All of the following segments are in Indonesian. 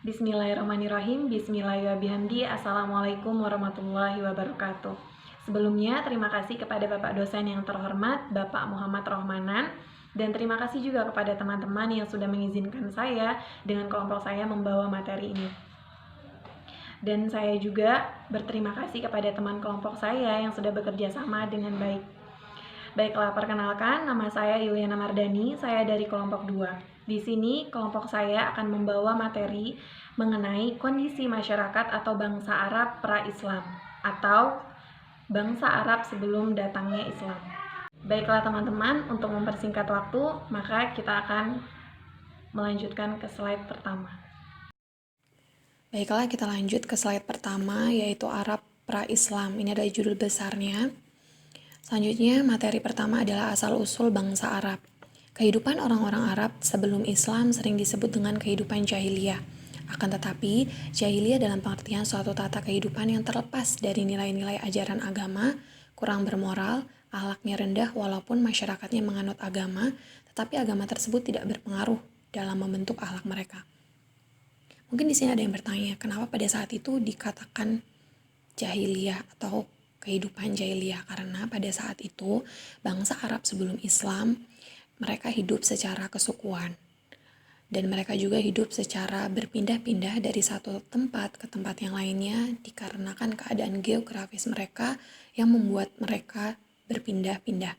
Bismillahirrahmanirrahim. Bismillahirrahmanirrahim. Assalamualaikum warahmatullahi wabarakatuh. Sebelumnya, terima kasih kepada Bapak dosen yang terhormat, Bapak Muhammad Rohmanan, dan terima kasih juga kepada teman-teman yang sudah mengizinkan saya dengan kelompok saya membawa materi ini. Dan saya juga berterima kasih kepada teman kelompok saya yang sudah bekerja sama dengan baik. Baiklah, perkenalkan, nama saya Yuliana Mardani, saya dari kelompok 2. Di sini, kelompok saya akan membawa materi mengenai kondisi masyarakat atau bangsa Arab pra-Islam, atau bangsa Arab sebelum datangnya Islam. Baiklah teman-teman, untuk mempersingkat waktu, maka kita akan melanjutkan ke slide pertama. Baiklah, kita lanjut ke slide pertama, yaitu Arab pra-Islam. Ini adalah judul besarnya. Selanjutnya, materi pertama adalah asal-usul bangsa Arab. Kehidupan orang-orang Arab sebelum Islam sering disebut dengan kehidupan jahiliyah. Akan tetapi, jahiliyah dalam pengertian suatu tata kehidupan yang terlepas dari nilai-nilai ajaran agama, kurang bermoral, akhlaknya rendah walaupun masyarakatnya menganut agama, tetapi agama tersebut tidak berpengaruh dalam membentuk akhlak mereka. Mungkin di sini ada yang bertanya, kenapa pada saat itu dikatakan jahiliyah atau kehidupan jahiliyah? Karena pada saat itu bangsa Arab sebelum Islam mereka hidup secara kesukuan dan mereka juga hidup secara berpindah-pindah dari satu tempat ke tempat yang lainnya dikarenakan keadaan geografis mereka yang membuat mereka berpindah-pindah.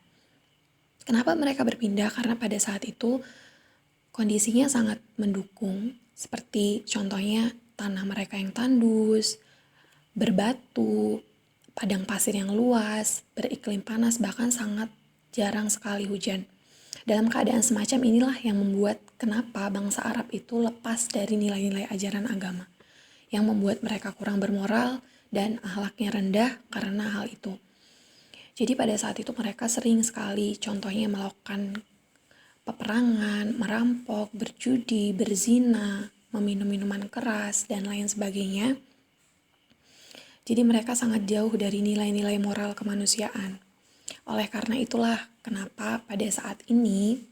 Kenapa mereka berpindah? Karena pada saat itu kondisinya sangat mendukung, seperti contohnya tanah mereka yang tandus, berbatu, padang pasir yang luas, beriklim panas, bahkan sangat jarang sekali hujan. Dalam keadaan semacam inilah yang membuat kenapa bangsa Arab itu lepas dari nilai-nilai ajaran agama, yang membuat mereka kurang bermoral dan akhlaknya rendah karena hal itu. Jadi pada saat itu mereka sering sekali contohnya melakukan peperangan, merampok, berjudi, berzina, meminum minuman keras, dan lain sebagainya. Jadi mereka sangat jauh dari nilai-nilai moral kemanusiaan. Oleh karena itulah kenapa pada saat ini,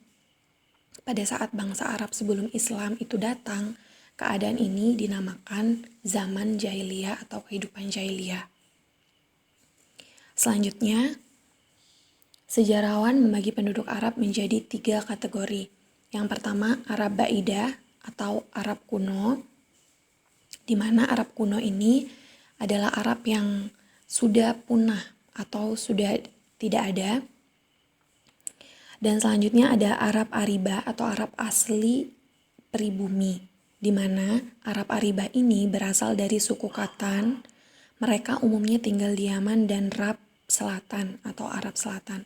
pada saat bangsa Arab sebelum Islam itu datang, keadaan ini dinamakan zaman jahiliyah atau kehidupan jahiliyah. Selanjutnya, sejarawan membagi penduduk Arab menjadi 3 kategori. Yang pertama, Arab Ba'idah atau Arab kuno, di mana Arab kuno ini adalah Arab yang sudah punah atau sudah tidak ada. Dan selanjutnya ada Arab Ariba atau Arab asli pribumi, di mana Arab Ariba ini berasal dari suku Katan. Mereka umumnya tinggal di Yaman dan Rab Selatan atau Arab Selatan.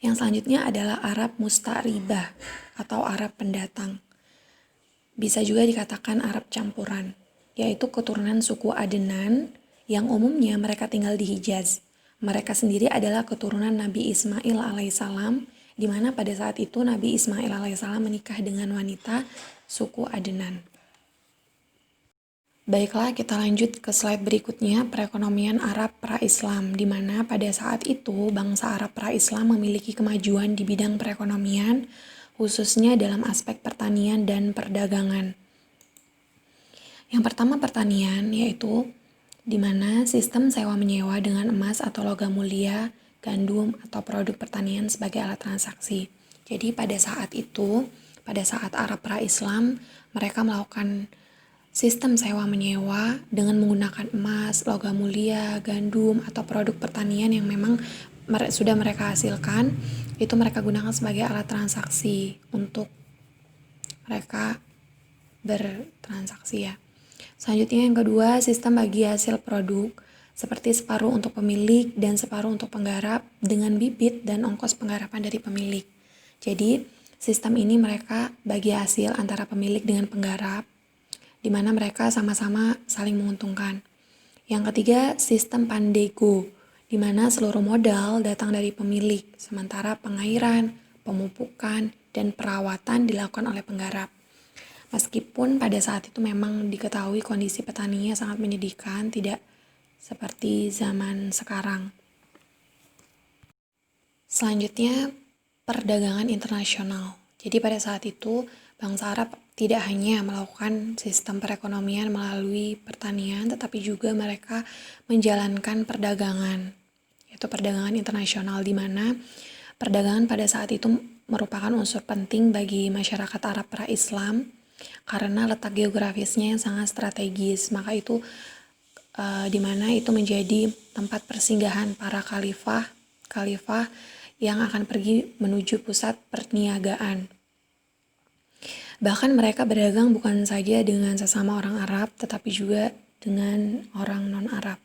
Yang selanjutnya adalah Arab Musta'ribah atau Arab pendatang. Bisa juga dikatakan Arab campuran, yaitu keturunan suku Adnan yang umumnya mereka tinggal di Hijaz. Mereka sendiri adalah keturunan Nabi Ismail alaihissalam, di mana pada saat itu Nabi Ismail alaihissalam menikah dengan wanita suku Adnan. Baiklah, kita lanjut ke slide berikutnya, perekonomian Arab pra-Islam, di mana pada saat itu bangsa Arab pra-Islam memiliki kemajuan di bidang perekonomian, khususnya dalam aspek pertanian dan perdagangan. Yang pertama pertanian, yaitu di mana sistem sewa-menyewa dengan emas atau logam mulia, gandum, atau produk pertanian sebagai alat transaksi. Jadi pada saat itu, pada saat Arab pra-Islam, mereka melakukan sistem sewa-menyewa dengan menggunakan emas, logam mulia, gandum, atau produk pertanian yang memang sudah mereka hasilkan, itu mereka gunakan sebagai alat transaksi untuk mereka bertransaksi ya. Selanjutnya yang kedua, sistem bagi hasil produk, seperti separuh untuk pemilik dan separuh untuk penggarap dengan bibit dan ongkos penggarapan dari pemilik. Jadi, sistem ini mereka bagi hasil antara pemilik dengan penggarap, di mana mereka sama-sama saling menguntungkan. Yang ketiga, sistem pandego, di mana seluruh modal datang dari pemilik, sementara pengairan, pemupukan, dan perawatan dilakukan oleh penggarap. Meskipun pada saat itu memang diketahui kondisi petaninya sangat menyedihkan, tidak seperti zaman sekarang. Selanjutnya, perdagangan internasional. Jadi pada saat itu, Bangsa Arab tidak hanya melakukan sistem perekonomian melalui pertanian, tetapi juga mereka menjalankan perdagangan, yaitu perdagangan internasional, di mana perdagangan pada saat itu merupakan unsur penting bagi masyarakat Arab pra-Islam karena letak geografisnya yang sangat strategis. Maka itu di mana itu menjadi tempat persinggahan para khalifah yang akan pergi menuju pusat perniagaan. Bahkan mereka berdagang bukan saja dengan sesama orang Arab, tetapi juga dengan orang non-Arab.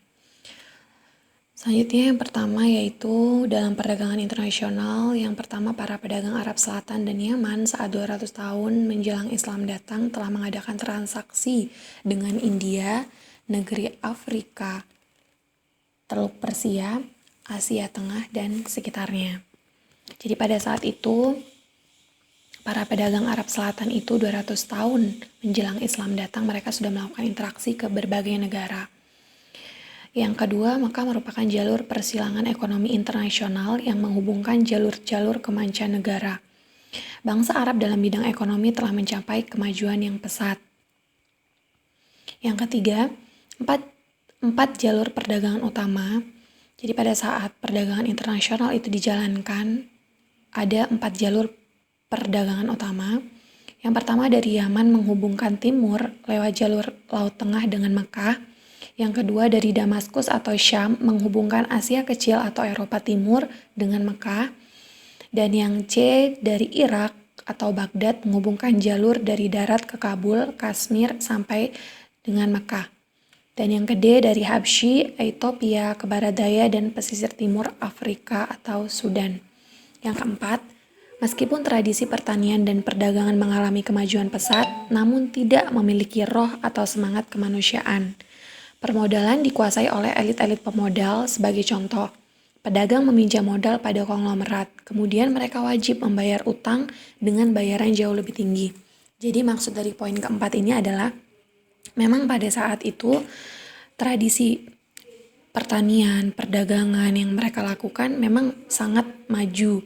Selanjutnya yang pertama yaitu dalam perdagangan internasional. Yang pertama, para pedagang Arab Selatan dan Yaman saat 200 tahun menjelang Islam datang telah mengadakan transaksi dengan India, negeri Afrika, Teluk Persia, Asia Tengah, dan sekitarnya. Jadi pada saat itu, para pedagang Arab Selatan itu 200 tahun menjelang Islam datang, mereka sudah melakukan interaksi ke berbagai negara. Yang kedua, maka merupakan jalur persilangan ekonomi internasional yang menghubungkan jalur-jalur ke mancanegara. Bangsa Arab dalam bidang ekonomi telah mencapai kemajuan yang pesat. Yang ketiga, empat jalur perdagangan utama. Jadi pada saat perdagangan internasional itu dijalankan, ada 4 jalur perdagangan utama. Yang pertama dari Yaman menghubungkan timur lewat jalur Laut Tengah dengan Mekah. Yang kedua dari Damaskus atau Syam menghubungkan Asia Kecil atau Eropa Timur dengan Mekah. Dan yang C dari Irak atau Baghdad menghubungkan jalur dari darat ke Kabul, Kashmir sampai dengan Mekah. Dan yang D dari Habsyi, Ethiopia ke barat daya dan pesisir timur Afrika atau Sudan. Yang keempat, meskipun tradisi pertanian dan perdagangan mengalami kemajuan pesat, namun tidak memiliki roh atau semangat kemanusiaan. Permodalan dikuasai oleh elit-elit pemodal. Sebagai contoh, pedagang meminjam modal pada konglomerat, kemudian mereka wajib membayar utang dengan bayaran jauh lebih tinggi. Jadi maksud dari poin keempat ini adalah, memang pada saat itu tradisi pertanian, perdagangan yang mereka lakukan memang sangat maju,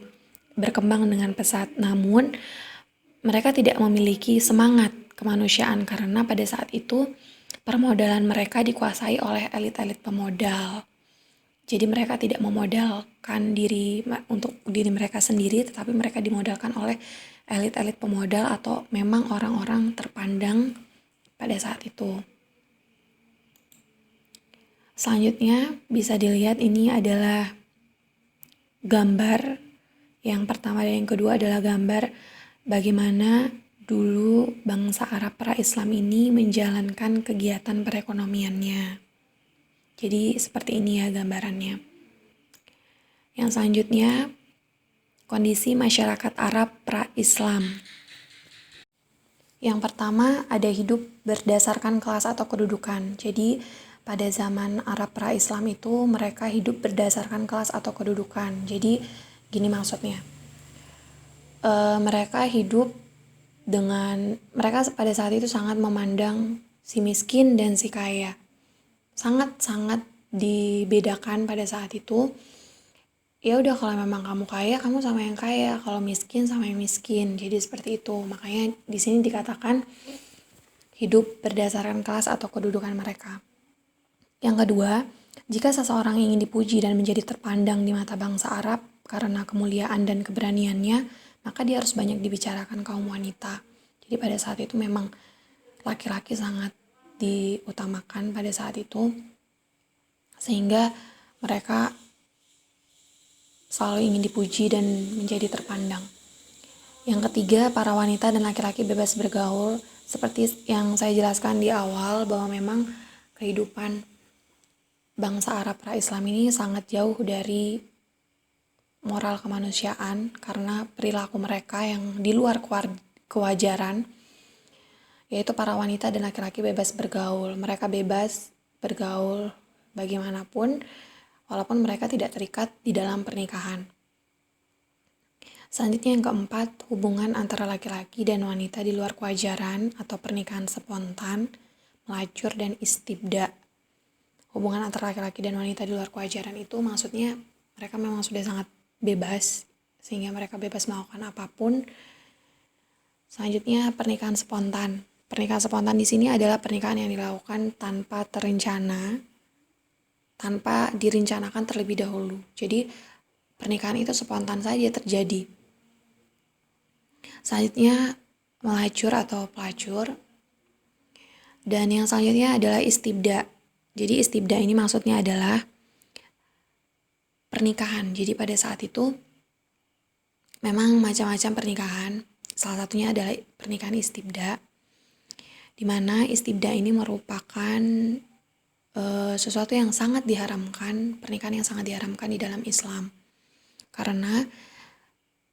berkembang dengan pesat, namun mereka tidak memiliki semangat kemanusiaan karena pada saat itu permodalan mereka dikuasai oleh elit-elit pemodal. Jadi mereka tidak memodalkan diri untuk diri mereka sendiri, tetapi mereka dimodalkan oleh elit-elit pemodal atau memang orang-orang terpandang pada saat itu. Selanjutnya bisa dilihat ini adalah gambar. Yang pertama dan yang kedua adalah gambar bagaimana dulu bangsa Arab pra-Islam ini menjalankan kegiatan perekonomiannya. Jadi seperti ini ya gambarannya. Yang selanjutnya, kondisi masyarakat Arab pra-Islam. Yang pertama, ada hidup berdasarkan kelas atau kedudukan. Jadi pada zaman Arab pra-Islam itu mereka hidup berdasarkan kelas atau kedudukan. Jadi gini maksudnya, mereka hidup mereka pada saat itu sangat memandang si miskin dan si kaya. Sangat-sangat dibedakan pada saat itu. Ya udah, kalau memang kamu kaya, kamu sama yang kaya, kalau miskin sama yang miskin. Jadi seperti itu. Makanya di sini dikatakan hidup berdasarkan kelas atau kedudukan mereka. Yang kedua, jika seseorang ingin dipuji dan menjadi terpandang di mata bangsa Arab karena kemuliaan dan keberaniannya, maka dia harus banyak dibicarakan kaum wanita. Jadi pada saat itu memang laki-laki sangat diutamakan pada saat itu, sehingga mereka selalu ingin dipuji dan menjadi terpandang. Yang ketiga, para wanita dan laki-laki bebas bergaul. Seperti yang saya jelaskan di awal, bahwa memang kehidupan bangsa Arab pra-Islam ini sangat jauh dari moral kemanusiaan karena perilaku mereka yang di luar kewajaran, yaitu para wanita dan laki-laki bebas bergaul. Mereka bebas bergaul bagaimanapun walaupun mereka tidak terikat di dalam pernikahan. Selanjutnya yang keempat, hubungan antara laki-laki dan wanita di luar kewajaran atau pernikahan spontan, melacur, dan istibda. Hubungan antara laki-laki dan wanita di luar kewajaran itu maksudnya mereka memang sudah sangat bebas, sehingga mereka bebas melakukan apapun Selanjutnya pernikahan spontan. Pernikahan spontan di sini adalah pernikahan yang dilakukan tanpa terencana, tanpa direncanakan terlebih dahulu. Jadi pernikahan itu spontan saja terjadi. Selanjutnya melacur atau pelacur. Dan yang selanjutnya adalah istibda. Jadi istibda ini maksudnya adalah pernikahan. Jadi pada saat itu memang macam-macam pernikahan. Salah satunya adalah pernikahan istibda, di mana istibda ini merupakan sesuatu yang sangat diharamkan, pernikahan yang sangat diharamkan di dalam Islam. Karena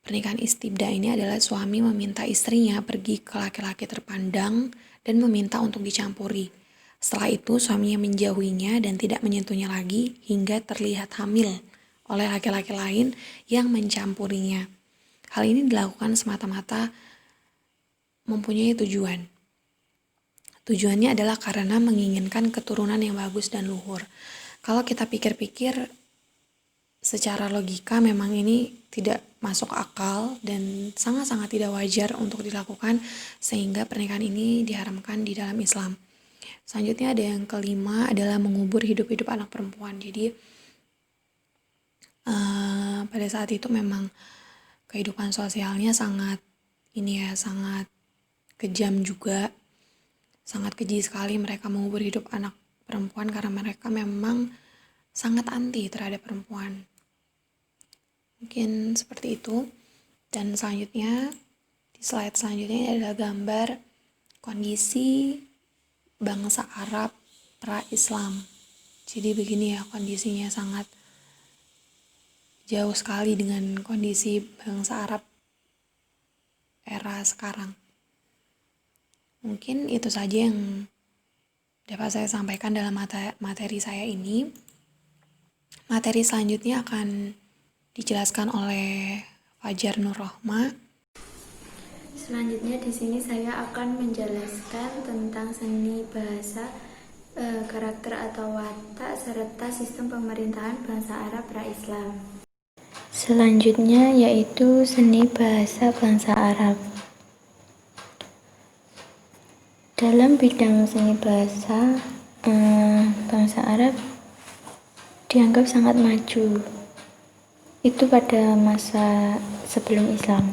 pernikahan istibda ini adalah suami meminta istrinya pergi ke laki-laki terpandang dan meminta untuk dicampuri. Setelah itu suaminya menjauhinya dan tidak menyentuhnya lagi hingga terlihat hamil oleh laki-laki lain yang mencampurinya. Hal ini dilakukan semata-mata mempunyai tujuan. Tujuannya adalah karena menginginkan keturunan yang bagus dan luhur. Kalau kita pikir-pikir secara logika memang ini tidak masuk akal dan sangat-sangat tidak wajar untuk dilakukan, sehingga pernikahan ini diharamkan di dalam Islam. Selanjutnya ada yang kelima adalah mengubur hidup-hidup anak perempuan. Jadi pada saat itu memang kehidupan sosialnya sangat kejam juga, sangat keji sekali mereka mengubur hidup anak perempuan karena mereka memang sangat anti terhadap perempuan. Mungkin seperti itu. Dan selanjutnya, di slide selanjutnya adalah gambar kondisi bangsa Arab pra-Islam. Jadi begini ya, kondisinya sangat jauh sekali dengan kondisi bangsa Arab era sekarang. Mungkin itu saja yang dapat saya sampaikan dalam materi saya ini. Materi selanjutnya akan dijelaskan oleh Fajar Nur Rohma. Selanjutnya di sini saya akan menjelaskan tentang seni bahasa, karakter atau watak, serta sistem pemerintahan bangsa Arab pra-Islam. Selanjutnya yaitu seni bahasa bangsa Arab. Dalam bidang seni bahasa, bangsa Arab dianggap sangat maju. Itu pada masa sebelum Islam.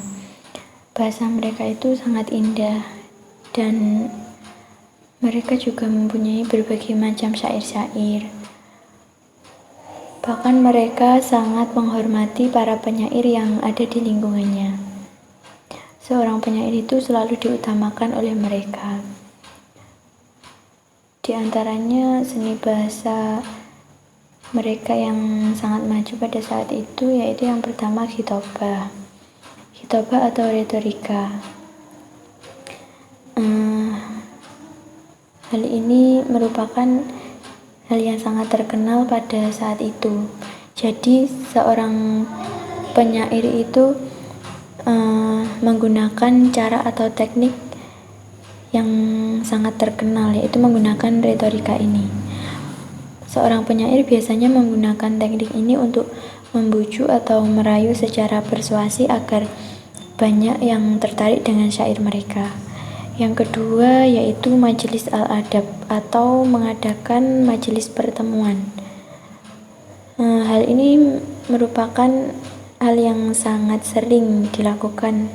Bahasa mereka itu sangat indah dan mereka juga mempunyai berbagai macam syair-syair. Bahkan mereka sangat menghormati para penyair yang ada di lingkungannya. Seorang penyair itu selalu diutamakan oleh mereka. Di antaranya seni bahasa mereka yang sangat maju pada saat itu yaitu yang pertama khitobah atau retorika. Hal ini merupakan hal yang sangat terkenal pada saat itu. Jadi seorang penyair itu menggunakan cara atau teknik yang sangat terkenal, yaitu menggunakan retorika ini. Seorang penyair biasanya menggunakan teknik ini untuk membujuk atau merayu secara persuasi agar banyak yang tertarik dengan syair mereka. Yang kedua yaitu majelis al-adab atau mengadakan majelis pertemuan. Hal ini merupakan hal yang sangat sering dilakukan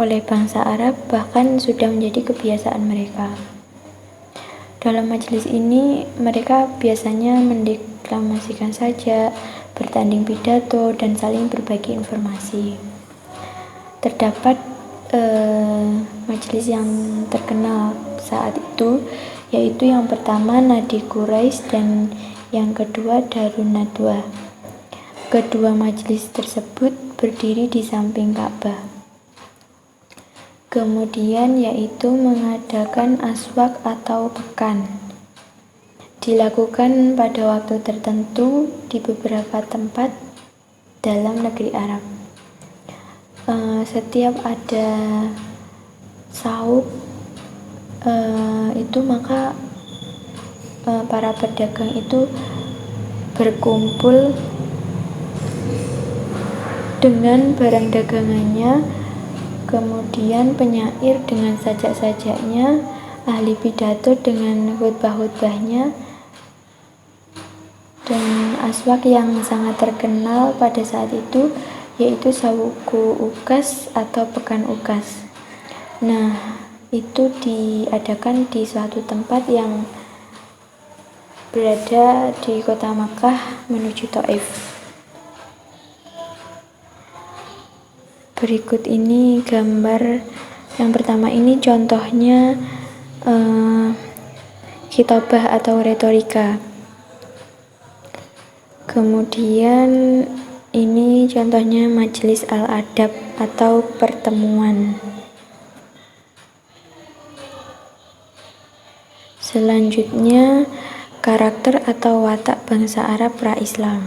oleh bangsa Arab, bahkan sudah menjadi kebiasaan mereka. Dalam majelis ini mereka biasanya mendeklamasikan saja, bertanding pidato, dan saling berbagi informasi. Terdapat majelis yang terkenal saat itu, yaitu yang pertama Nadi Quraisy dan yang kedua Darun Nadwa. Kedua majelis tersebut berdiri di samping Ka'bah. Kemudian yaitu mengadakan aswak atau pekan. Dilakukan pada waktu tertentu di beberapa tempat dalam negeri Arab. Setiap ada sauk itu maka para pedagang itu berkumpul dengan barang dagangannya, kemudian penyair dengan sajak-sajaknya, ahli pidato dengan khutbah-khutbahnya, dan aswak yang sangat terkenal pada saat itu yaitu Sawoku Ukas atau Pekan Ukas. Nah, itu diadakan di suatu tempat yang berada di kota Makkah menuju Taif. Berikut ini gambar yang pertama, ini contohnya khitobah atau retorika. Kemudian ini contohnya majelis al-adab atau pertemuan. Selanjutnya karakter atau watak bangsa Arab pra-Islam.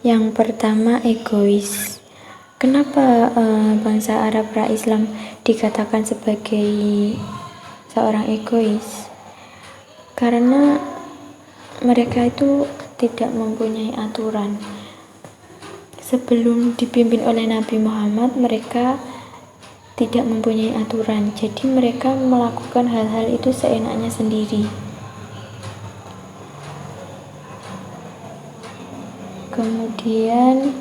Yang pertama, egois. Kenapa bangsa Arab pra-Islam dikatakan sebagai seorang egois? Karena mereka itu tidak mempunyai aturan. Sebelum dipimpin oleh Nabi Muhammad, mereka tidak mempunyai aturan. Jadi mereka melakukan hal-hal itu seenaknya sendiri. Kemudian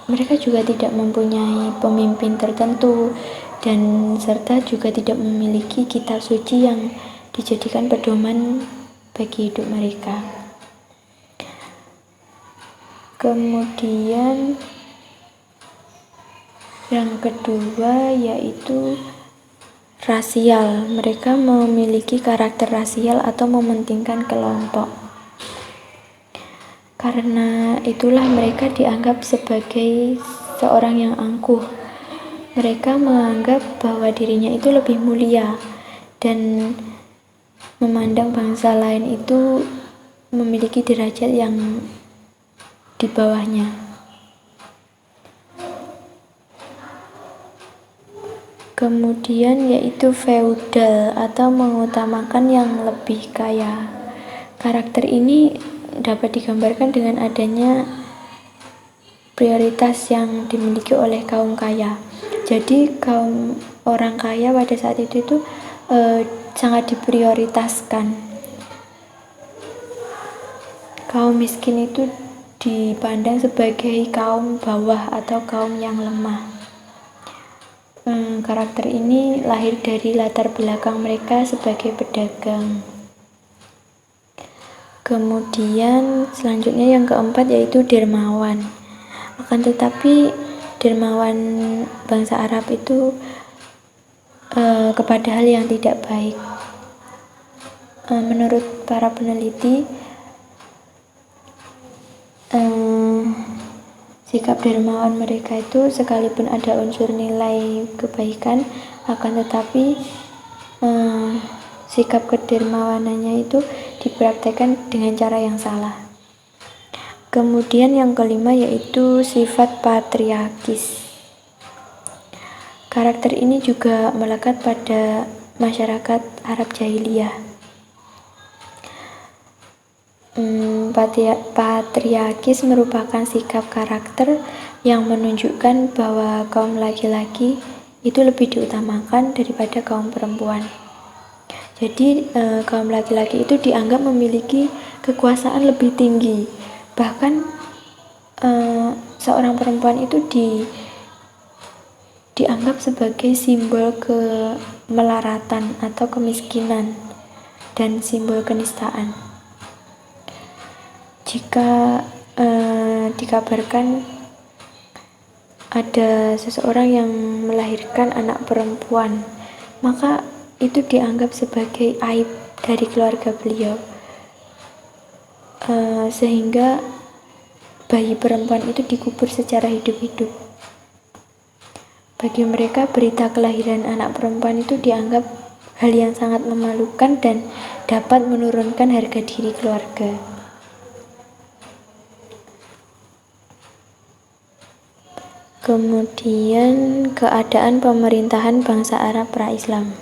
mereka juga tidak mempunyai pemimpin tertentu dan serta juga tidak memiliki kitab suci yang dijadikan pedoman bagi hidup mereka. Kemudian yang kedua yaitu rasial. Mereka memiliki karakter rasial atau mementingkan kelompok. Karena itulah mereka dianggap sebagai seorang yang angkuh. Mereka menganggap bahwa dirinya itu lebih mulia dan memandang bangsa lain itu memiliki derajat yang di bawahnya. Kemudian yaitu feudal atau mengutamakan yang lebih kaya. Karakter ini dapat digambarkan dengan adanya prioritas yang dimiliki oleh kaum kaya. Jadi kaum orang kaya pada saat itu sangat diprioritaskan. Kaum miskin itu dipandang sebagai kaum bawah atau kaum yang lemah. Karakter ini lahir dari latar belakang mereka sebagai pedagang. Kemudian selanjutnya yang keempat yaitu dermawan. Akan tetapi dermawan bangsa Arab itu kepada hal yang tidak baik. Menurut para peneliti, sikap dermawan mereka itu sekalipun ada unsur nilai kebaikan, akan tetapi sikap kedermawanannya itu dipraktekkan dengan cara yang salah. Kemudian yang kelima yaitu sifat patriarkis. Karakter ini juga melekat pada masyarakat Arab jahiliyah. Patriarkis merupakan sikap karakter yang menunjukkan bahwa kaum laki-laki itu lebih diutamakan daripada kaum perempuan. Jadi kaum laki-laki itu dianggap memiliki kekuasaan lebih tinggi. Bahkan seorang perempuan itu dianggap sebagai simbol kemelaratan atau kemiskinan dan simbol kenistaan. Jika dikabarkan ada seseorang yang melahirkan anak perempuan, maka itu dianggap sebagai aib dari keluarga beliau, sehingga bayi perempuan itu dikubur secara hidup-hidup. Bagi mereka, berita kelahiran anak perempuan itu dianggap hal yang sangat memalukan dan dapat menurunkan harga diri keluarga. Kemudian keadaan pemerintahan bangsa Arab pra-Islam.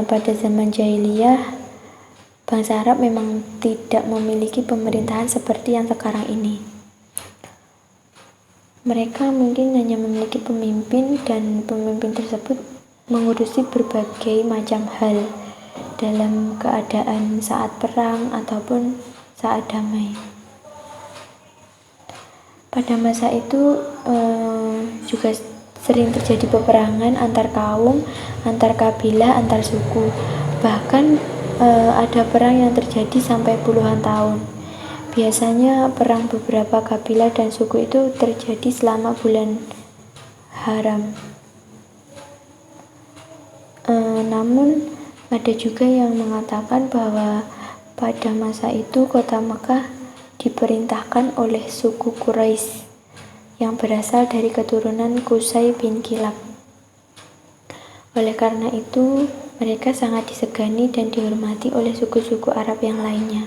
Pada zaman jahiliyah, bangsa Arab memang tidak memiliki pemerintahan seperti yang sekarang ini. Mereka mungkin hanya memiliki pemimpin, dan pemimpin tersebut mengurusi berbagai macam hal dalam keadaan saat perang ataupun saat damai. Pada masa itu juga sering terjadi peperangan antar kaum, antar kabilah, antar suku. Bahkan ada perang yang terjadi sampai puluhan tahun. Biasanya perang beberapa kabilah dan suku itu terjadi selama bulan Haram. Namun ada juga yang mengatakan bahwa pada masa itu kota Mekah diperintahkan oleh suku Quraisy yang berasal dari keturunan Qusay bin Kilab. Oleh karena itu, mereka sangat disegani dan dihormati oleh suku-suku Arab yang lainnya.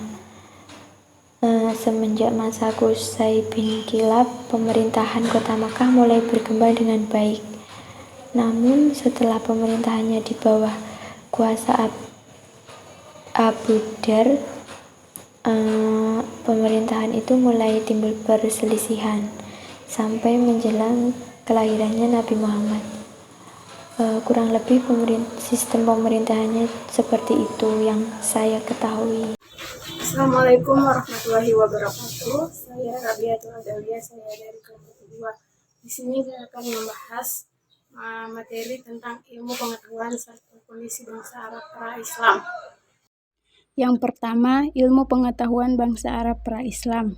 Semenjak masa Qusay bin Kilab, pemerintahan kota Makkah mulai berkembang dengan baik. Namun setelah pemerintahannya di bawah kuasa Abu Dar, pemerintahan itu mulai timbul perselisihan sampai menjelang kelahirannya Nabi Muhammad. Kurang lebih sistem pemerintahannya seperti itu yang saya ketahui. Assalamualaikum warahmatullahi wabarakatuh. Saya Rabiatul Adalia, saya dari kelompok kedua. Di sini saya akan membahas materi tentang ilmu pengetahuan serta kondisi bangsa Arab pra-Islam. Yang pertama, ilmu pengetahuan bangsa Arab pra-Islam.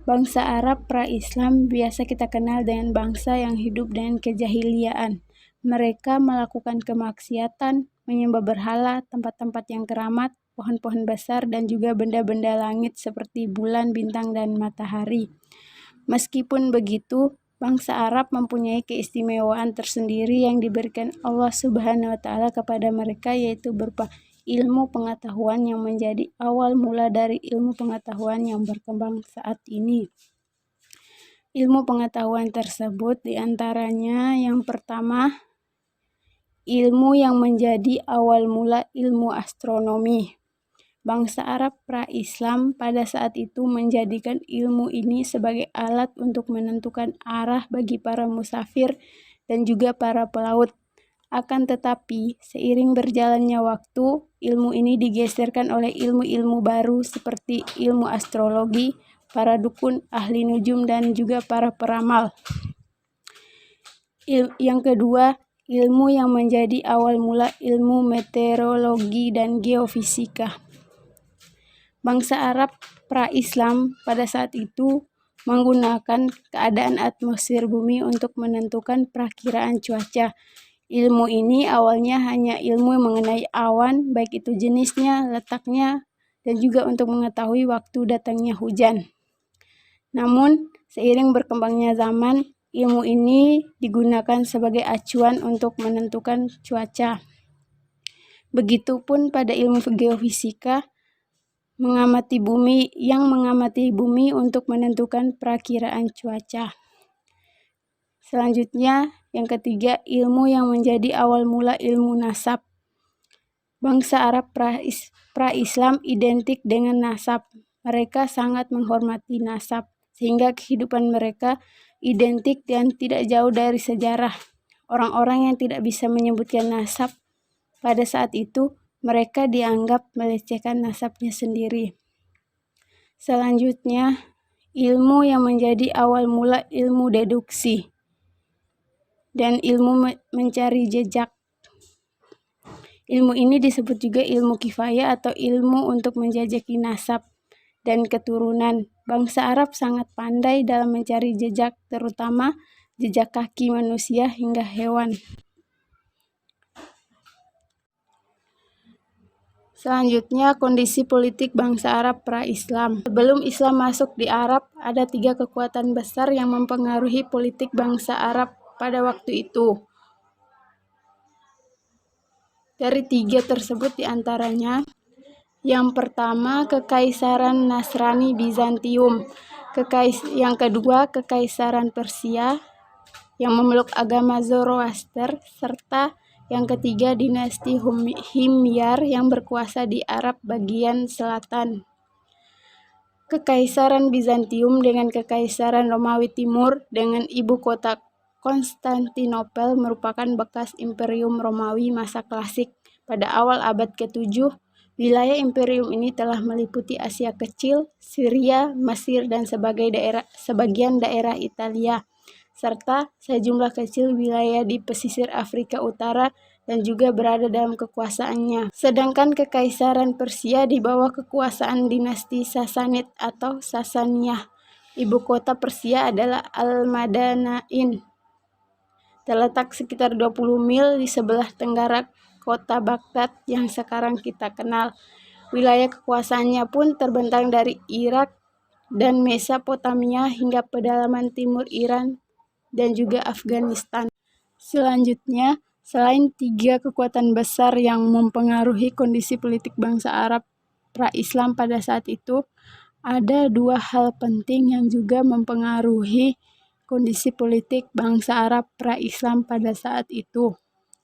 Bangsa Arab pra-Islam biasa kita kenal dengan bangsa yang hidup dengan kejahiliaan. Mereka melakukan kemaksiatan, menyembah berhala, tempat-tempat yang keramat, pohon-pohon besar, dan juga benda-benda langit seperti bulan, bintang, dan matahari. Meskipun begitu, bangsa Arab mempunyai keistimewaan tersendiri yang diberikan Allah Subhanahu wa Ta'ala kepada mereka, yaitu berupa ilmu pengetahuan yang menjadi awal mula dari ilmu pengetahuan yang berkembang saat ini. Ilmu pengetahuan tersebut diantaranya yang pertama, ilmu yang menjadi awal mula ilmu astronomi. Bangsa Arab pra-Islam pada saat itu menjadikan ilmu ini sebagai alat untuk menentukan arah bagi para musafir dan juga para pelaut. Akan tetapi, seiring berjalannya waktu, ilmu ini digeserkan oleh ilmu-ilmu baru seperti ilmu astrologi, para dukun, ahli nujum, dan juga para peramal. Yang kedua, ilmu yang menjadi awal mula ilmu meteorologi dan geofisika. Bangsa Arab pra-Islam pada saat itu menggunakan keadaan atmosfer bumi untuk menentukan perakiraan cuaca. Ilmu ini awalnya hanya ilmu mengenai awan, baik itu jenisnya, letaknya, dan juga untuk mengetahui waktu datangnya hujan. Namun, seiring berkembangnya zaman, ilmu ini digunakan sebagai acuan untuk menentukan cuaca. Begitupun pada ilmu geofisika, mengamati bumi untuk menentukan perakiraan cuaca. Selanjutnya, yang ketiga, ilmu yang menjadi awal mula ilmu nasab. Bangsa Arab pra-Islam identik dengan nasab. Mereka sangat menghormati nasab, sehingga kehidupan mereka identik dan tidak jauh dari sejarah. Orang-orang yang tidak bisa menyebutkan nasab pada saat itu, mereka dianggap melecehkan nasabnya sendiri. Selanjutnya, ilmu yang menjadi awal mula ilmu deduksi dan ilmu mencari jejak. Ilmu ini disebut juga ilmu kifayah atau ilmu untuk menjajaki nasab dan keturunan. Bangsa Arab sangat pandai dalam mencari jejak, terutama jejak kaki manusia hingga hewan. Selanjutnya, kondisi politik bangsa Arab pra-Islam. Sebelum Islam masuk di Arab, ada 3 kekuatan besar yang mempengaruhi politik bangsa Arab pada waktu itu. Dari 3 tersebut diantaranya, yang pertama, Kekaisaran Nasrani Bizantium. Yang kedua, Kekaisaran Persia yang memeluk agama Zoroaster, serta Yang ketiga, dinasti Himyar yang berkuasa di Arab bagian selatan. Kekaisaran Bizantium dengan Kekaisaran Romawi Timur dengan ibu kota Konstantinopel merupakan bekas Imperium Romawi masa klasik. Pada awal abad ke-7, wilayah imperium ini telah meliputi Asia Kecil, Syria, Mesir, dan sebagian daerah Italia, serta sejumlah kecil wilayah di pesisir Afrika Utara dan juga berada dalam kekuasaannya. Sedangkan Kekaisaran Persia di bawah kekuasaan dinasti Sasanid atau Sasaniyah. Ibu kota Persia adalah Al-Madanain. Terletak sekitar 20 mil di sebelah tenggara kota Baghdad yang sekarang kita kenal. Wilayah kekuasaannya pun terbentang dari Irak dan Mesopotamia hingga pedalaman timur Iran dan juga Afghanistan. Selanjutnya, selain 3 kekuatan besar yang mempengaruhi kondisi politik bangsa Arab pra-Islam pada saat itu, ada 2 hal penting yang juga mempengaruhi kondisi politik bangsa Arab pra-Islam pada saat itu.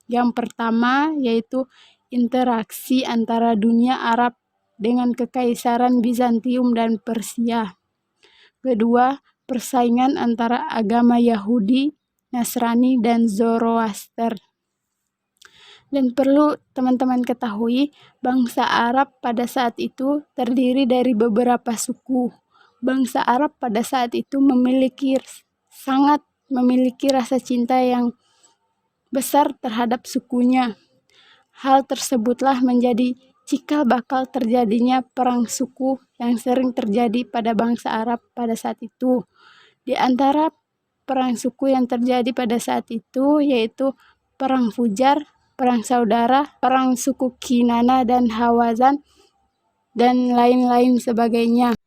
Yang pertama yaitu interaksi antara dunia Arab dengan Kekaisaran Bizantium dan Persia. Kedua, persaingan antara agama Yahudi, Nasrani, dan Zoroaster. Dan perlu teman-teman ketahui, bangsa Arab pada saat itu terdiri dari beberapa suku. Bangsa Arab pada saat itu sangat memiliki rasa cinta yang besar terhadap sukunya. Hal tersebutlah menjadi cikal bakal terjadinya perang suku yang sering terjadi pada bangsa Arab pada saat itu. Di antara perang suku yang terjadi pada saat itu yaitu Perang Fujar, Perang Saudara, Perang suku Kinana dan Hawazan, dan lain-lain sebagainya.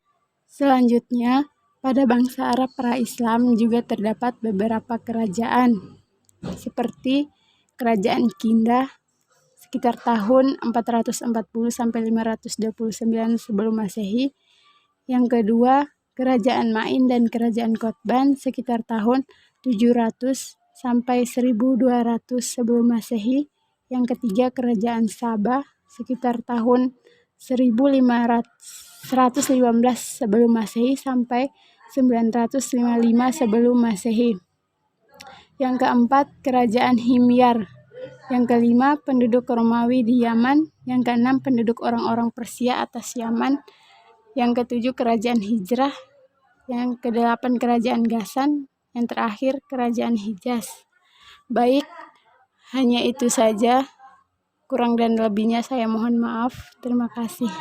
Selanjutnya, pada bangsa Arab pra-Islam juga terdapat beberapa kerajaan, seperti Kerajaan Kindah sekitar tahun 440–529 sebelum Masehi. Yang kedua, Kerajaan Ma'in dan Kerajaan Qotban sekitar tahun 700–1200 sebelum Masehi. Yang ketiga, Kerajaan Sabah sekitar tahun 115 sebelum Masehi sampai 955 sebelum Masehi. Yang keempat, Kerajaan Himyar. Yang kelima, penduduk Romawi di Yaman. Yang keenam, penduduk orang-orang Persia atas Yaman. Yang ketujuh, Kerajaan Hijrah. Yang kedelapan, Kerajaan Ghassan. Yang terakhir, Kerajaan Hijaz. Baik, hanya itu saja. Kurang dan lebihnya saya mohon maaf. Terima kasih.